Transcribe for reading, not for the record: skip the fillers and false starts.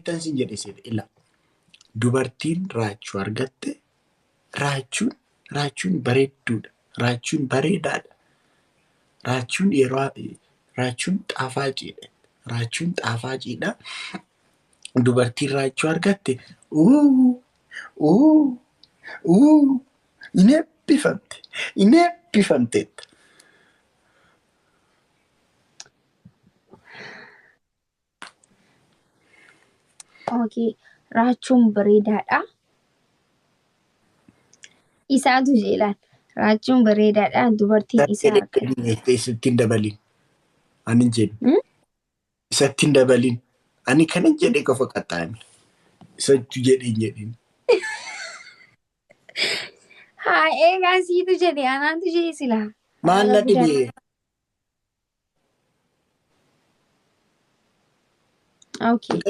maalittan sin jedhe seete illa. Dubartiin raachuu argatte raachuun bareedduudha. Raachuun bareedaadha. Raachuun xaafaaciidha. Raachuun xaafaaciidha. Dubartiin raachuu argatte hin eebbifamteetta. Okay. Raachuun bareedaadha. Isaatu jeelaan. Raachuun bareedaadha. Dubartiin isaa argatte. Isatti hin dabalin. Ani hin jedhu. Isatti hin dabalin. Ani kanan jedhee qofa qaxxaame. Isatti jedhee hin jedhin. Haa eegaa siitu jedhe anaatu jee silaa. Maal na dhibee? Okay.